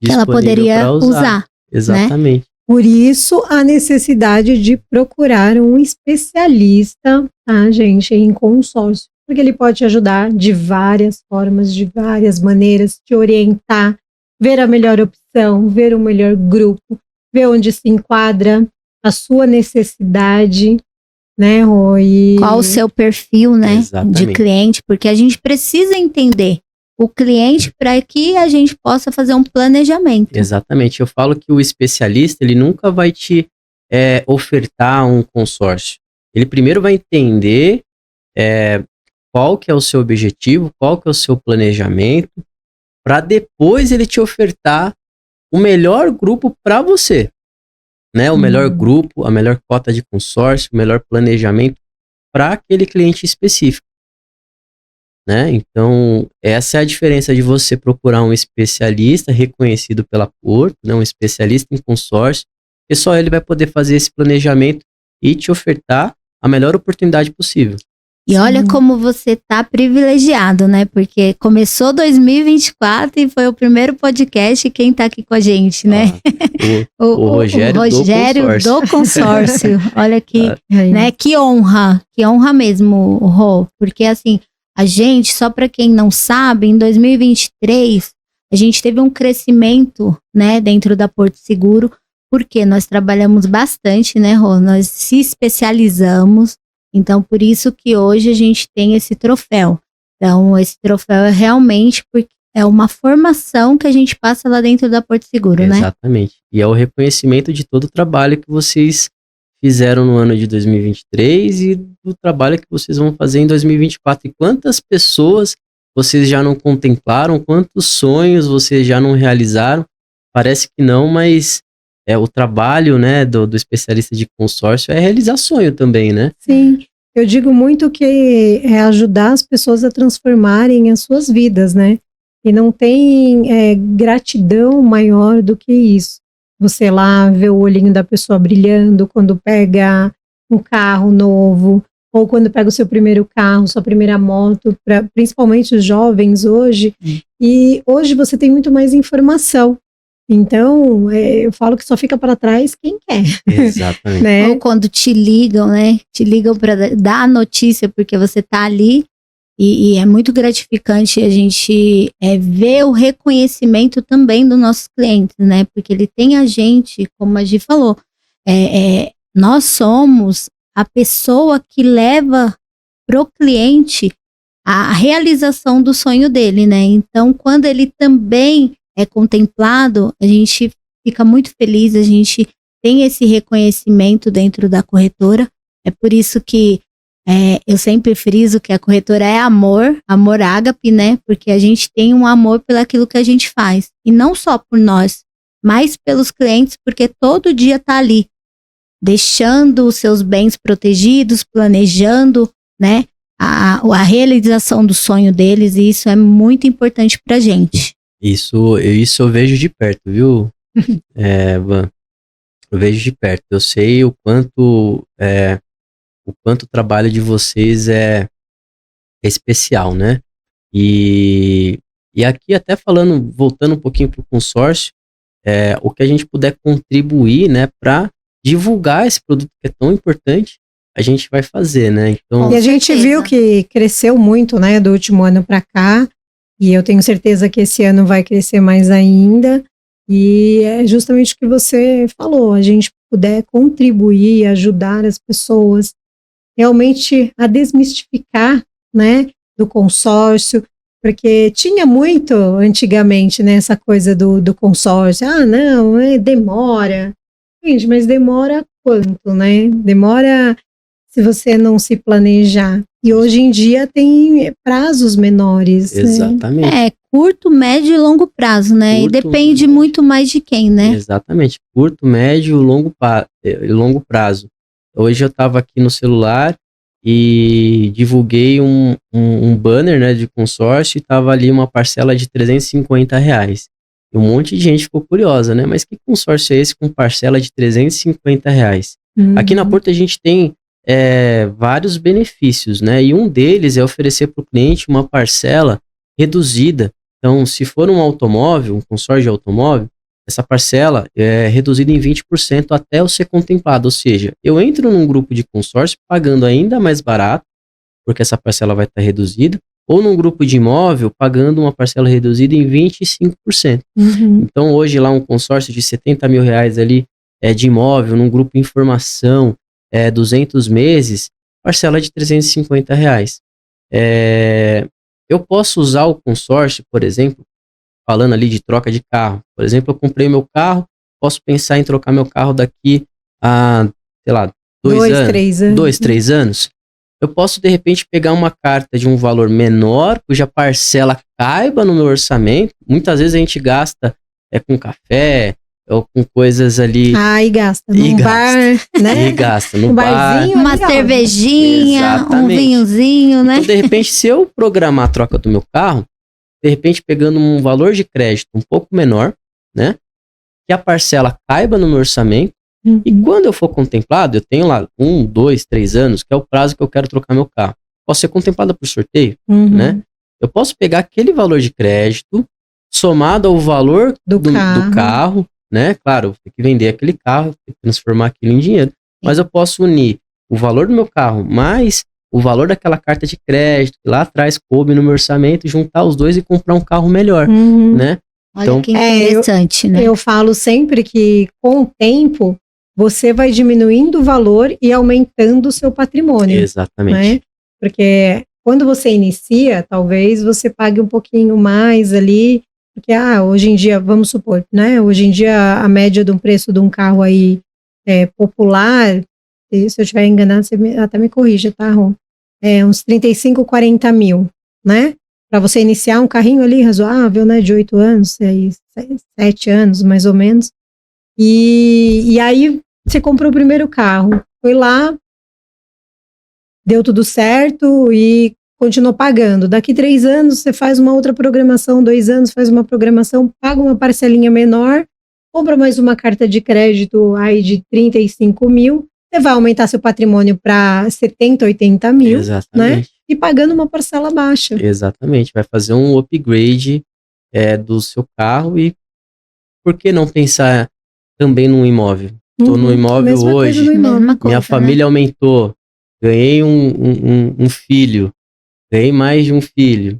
que ela poderia usar. Exatamente. Né? Por isso, a necessidade de procurar um especialista, tá, gente, em consórcio. Porque ele pode te ajudar de várias formas, de várias maneiras, te orientar, ver a melhor opção, ver o melhor grupo, ver onde se enquadra a sua necessidade, né, Rô? Qual o seu perfil, né, Exatamente. de cliente, porque a gente precisa entender o cliente para que a gente possa fazer um planejamento. Exatamente. Eu falo que o especialista, ele nunca vai te ofertar um consórcio. Ele primeiro vai entender qual que é o seu objetivo, qual que é o seu planejamento, para depois ele te ofertar o melhor grupo para você, né? O melhor grupo, a melhor cota de consórcio, o melhor planejamento para aquele cliente específico, né? Então, essa é a diferença de você procurar um especialista reconhecido pela Porto, né? Um especialista em consórcio, e só ele vai poder fazer esse planejamento e te ofertar a melhor oportunidade possível. E olha como você tá privilegiado, né? Porque começou 2024 e foi o primeiro podcast, quem tá aqui com a gente, né? O Rogério do consórcio. Olha que, né? Que honra mesmo, Rô. Porque assim, a gente, só para quem não sabe, em 2023, a gente teve um crescimento, né, dentro da Porto Seguro, porque nós trabalhamos bastante, né, Rô? Nós se especializamos. Então, por isso que hoje a gente tem esse troféu. Então, esse troféu é realmente porque é uma formação que a gente passa lá dentro da Porto Seguro, né? Exatamente. E é o reconhecimento de todo o trabalho que vocês fizeram no ano de 2023 e do trabalho que vocês vão fazer em 2024. E quantas pessoas vocês já não contemplaram, quantos sonhos vocês já não realizaram? Parece que não, mas o trabalho, né, do especialista de consórcio é realizar sonho também, né? Sim, eu digo muito que é ajudar as pessoas a transformarem as suas vidas, né? E não tem gratidão maior do que isso. Você lá vê o olhinho da pessoa brilhando quando pega um carro novo, ou quando pega o seu primeiro carro, sua primeira moto, principalmente os jovens hoje. E hoje você tem muito mais informação. Então, eu falo que só fica para trás quem quer. Exatamente. Né? Ou quando te ligam, né? Te ligam para dar a notícia porque você tá ali. E é muito gratificante a gente ver o reconhecimento também dos nossos clientes, né? Porque ele tem a gente, como a Gi falou, nós somos a pessoa que leva pro cliente a realização do sonho dele, né? Então, quando ele também é contemplado, a gente fica muito feliz, a gente tem esse reconhecimento dentro da corretora. É por isso que eu sempre friso que a corretora é amor ágape, né? Porque a gente tem um amor pelaquilo que a gente faz. E não só por nós, mas pelos clientes, porque todo dia tá ali, deixando os seus bens protegidos, planejando, né? A realização do sonho deles, e isso é muito importante pra gente. Isso eu vejo de perto, viu, Van? Eu vejo de perto. Eu sei o quanto o trabalho de vocês é especial, né? E aqui até voltando um pouquinho para o consórcio, o que a gente puder contribuir, né, para divulgar esse produto que é tão importante, a gente vai fazer, né? Então, e a gente viu que cresceu muito, né, do último ano para cá. E eu tenho certeza que esse ano vai crescer mais ainda. E é justamente o que você falou, a gente puder contribuir, ajudar as pessoas realmente a desmistificar, né, do consórcio, porque tinha muito antigamente, né, essa coisa do consórcio. Ah, não, demora. Gente, mas demora quanto, né? Demora se você não se planejar. E hoje em dia tem prazos menores. Exatamente. Né? Curto, médio e longo prazo, né? Curto, e depende muito mais de quem, né? Exatamente. Curto, médio e longo prazo. Hoje eu estava aqui no celular e divulguei um banner, né, de consórcio, e estava ali uma parcela de R$350. E um monte de gente ficou curiosa, né? Mas que consórcio é esse com parcela de R$350? Aqui na Porto a gente tem vários benefícios, né? E um deles é oferecer para o cliente uma parcela reduzida. Então, se for um automóvel, um consórcio de automóvel, essa parcela é reduzida em 20% até eu ser contemplado. Ou seja, eu entro num grupo de consórcio pagando ainda mais barato, porque essa parcela vai estar reduzida, ou num grupo de imóvel, pagando uma parcela reduzida em 25%. Então, hoje lá um consórcio de 70 mil reais ali de imóvel, num grupo em formação, 200 meses, parcela de 350 reais. Eu posso usar o consórcio, por exemplo, falando ali de troca de carro. Por exemplo, eu comprei meu carro, posso pensar em trocar meu carro daqui a, sei lá, 2, 3 anos. Eu posso, de repente, pegar uma carta de um valor menor, cuja parcela caiba no meu orçamento. Muitas vezes a gente gasta com café ou com coisas ali. E gasta no bar, né? E gasta no barzinho, uma cervejinha, exatamente, um vinhozinho, né? Então, de repente, se eu programar a troca do meu carro, de repente pegando um valor de crédito um pouco menor, né? Que a parcela caiba no meu orçamento. E quando eu for contemplado, eu tenho lá 1, 2, 3 anos, que é o prazo que eu quero trocar meu carro. Posso ser contemplada por sorteio, né? Eu posso pegar aquele valor de crédito, somado ao valor do carro, né? Claro, tem que vender aquele carro, tem que transformar aquilo em dinheiro. Mas eu posso unir o valor do meu carro mais o valor daquela carta de crédito, que lá atrás coube no meu orçamento, juntar os dois e comprar um carro melhor, né? Olha então, que interessante, né? Eu falo sempre que com o tempo você vai diminuindo o valor e aumentando o seu patrimônio. Exatamente. Né? Porque quando você inicia, talvez você pague um pouquinho mais ali, porque hoje em dia, vamos supor, né? Hoje em dia a média de um preço de um carro aí popular, se eu estiver enganado, você até me corrija, tá, Ron? Uns 35, 40 mil, né? Para você iniciar um carrinho ali razoável, né? De 8 anos, 7 anos, mais ou menos. E aí você comprou o primeiro carro, foi lá, deu tudo certo e continuou pagando. Daqui 3 anos você faz uma outra programação, 2 anos faz uma programação, paga uma parcelinha menor, compra mais uma carta de crédito aí de 35 mil, você vai aumentar seu patrimônio para 70, 80 mil, exatamente, né? E pagando uma parcela baixa. Exatamente, vai fazer um upgrade do seu carro. E por que não pensar também num imóvel? Estou no imóvel hoje, minha família aumentou, ganhei um filho, ganhei mais de um filho.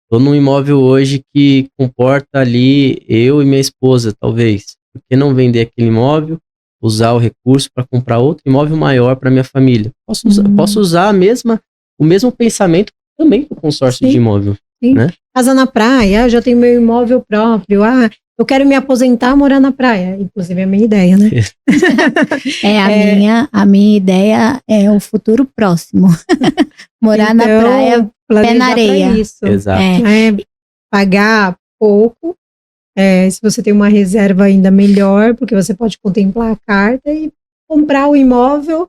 Estou num imóvel hoje que comporta ali eu e minha esposa, talvez. Por que não vender aquele imóvel, usar o recurso para comprar outro imóvel maior para minha família? Posso usar o mesmo pensamento também para o consórcio de imóvel. Sim. Né? Casa na praia, já tenho meu imóvel próprio, eu quero me aposentar, morar na praia. Inclusive é a minha ideia, né? A minha ideia é o futuro próximo. Morar na praia, pé na areia. Isso. Exato. Pagar pouco, se você tem uma reserva ainda melhor, porque você pode contemplar a carta e comprar o imóvel,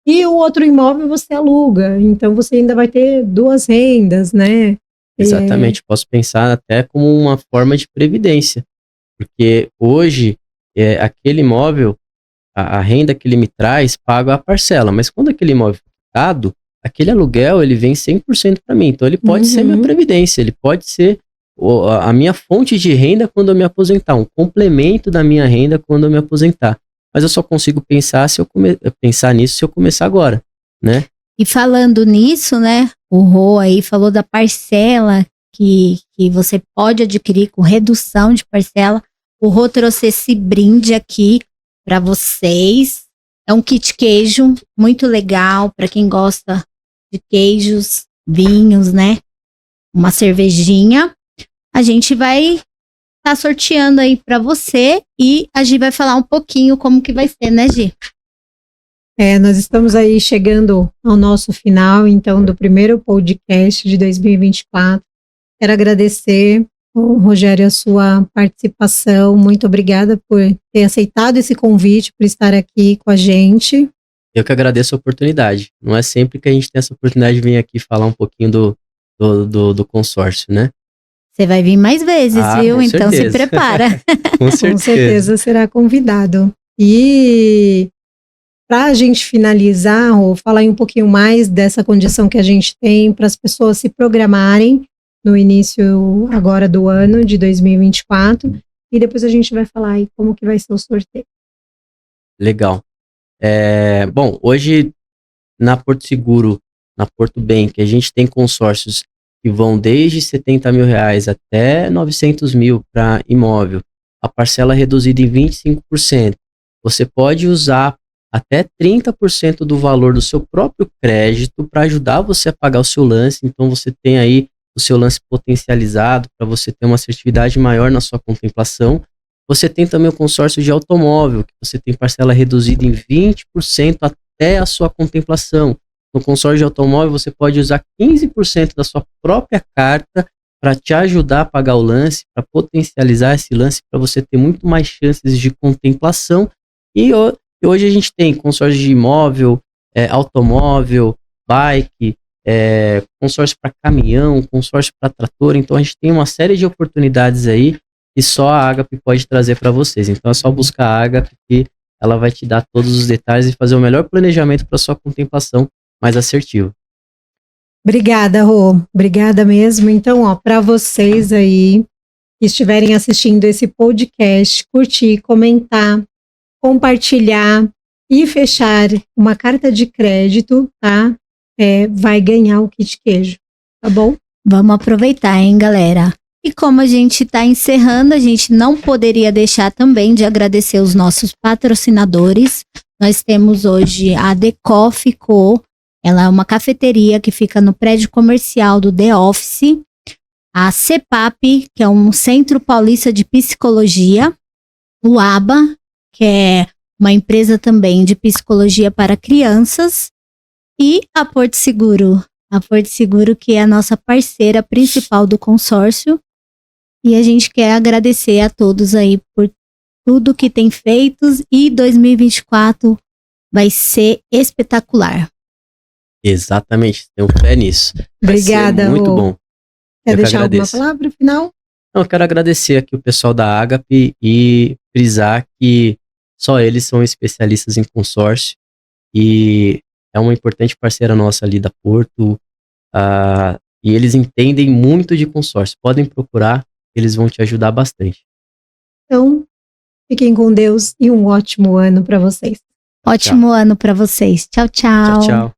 e o outro imóvel você aluga. Então você ainda vai ter 2 rendas, né? Exatamente. Posso pensar até como uma forma de previdência. Porque hoje, aquele imóvel, a renda que ele me traz, paga a parcela. Mas quando aquele imóvel é quitado, aquele aluguel, ele vem 100% para mim. Então, ele pode ser minha previdência, ele pode ser a minha fonte de renda quando eu me aposentar, um complemento da minha renda quando eu me aposentar. Mas eu só consigo pensar nisso se eu começar agora, né? E falando nisso, né, o Rô aí falou da parcela que você pode adquirir com redução de parcela. O Rô trouxe esse brinde aqui para vocês. É um kit queijo muito legal para quem gosta de queijos, vinhos, né? Uma cervejinha. A gente vai estar sorteando aí para você e a Gi vai falar um pouquinho como que vai ser, né, Gi? Nós estamos aí chegando ao nosso final, então, do primeiro podcast de 2024. Quero agradecer, Rogério, a sua participação. Muito obrigada por ter aceitado esse convite, por estar aqui com a gente. Eu que agradeço a oportunidade. Não é sempre que a gente tem essa oportunidade de vir aqui falar um pouquinho do consórcio, né? Você vai vir mais vezes, viu? Então se prepara. Com certeza. Com certeza será convidado. E para a gente finalizar, vou falar um pouquinho mais dessa condição que a gente tem para as pessoas se programarem no início agora do ano de 2024 e depois a gente vai falar aí como que vai ser o sorteio. Legal. Bom, hoje na Porto Seguro, na Porto Bank, a gente tem consórcios que vão desde R$70 mil até R$900 mil para imóvel, a parcela é reduzida em 25%. Você pode usar até 30% do valor do seu próprio crédito para ajudar você a pagar o seu lance. Então você tem aí o seu lance potencializado para você ter uma assertividade maior na sua contemplação. Você tem também o consórcio de automóvel, que você tem parcela reduzida em 20% até a sua contemplação. No consórcio de automóvel, você pode usar 15% da sua própria carta para te ajudar a pagar o lance, para potencializar esse lance, para você ter muito mais chances de contemplação. E hoje a gente tem consórcio de imóvel, automóvel, bike, consórcio para caminhão, consórcio para trator. Então a gente tem uma série de oportunidades aí que só a Agape pode trazer para vocês. Então é só buscar a Agape que ela vai te dar todos os detalhes e fazer o melhor planejamento para sua contemplação mais assertivo. Obrigada, Rô. Obrigada mesmo. Então, ó, para vocês aí que estiverem assistindo esse podcast, curtir, comentar, compartilhar e fechar uma carta de crédito, tá? Vai ganhar o kit queijo, tá bom? Vamos aproveitar, hein, galera? E como a gente está encerrando, a gente não poderia deixar também de agradecer os nossos patrocinadores. Nós temos hoje a The Coffee Co. Ela é uma cafeteria que fica no prédio comercial do The Office. A CEPAP, que é um Centro Paulista de Psicologia. O ABA, que é uma empresa também de psicologia para crianças. E a Porto Seguro. A Porto Seguro, que é a nossa parceira principal do consórcio. E a gente quer agradecer a todos aí por tudo que tem feito. E 2024 vai ser espetacular. Exatamente, tenho fé nisso. Obrigada, muito Rô. bom. Quer deixar alguma palavra final? Não, eu quero agradecer aqui o pessoal da Agape e frisar que só eles são especialistas em consórcio e é uma importante parceira nossa ali da Porto, e eles entendem muito de consórcio. Podem procurar, eles vão te ajudar bastante. Então, fiquem com Deus e um ótimo ano para vocês. Ótimo ano para vocês. Tchau, tchau. Tchau, tchau.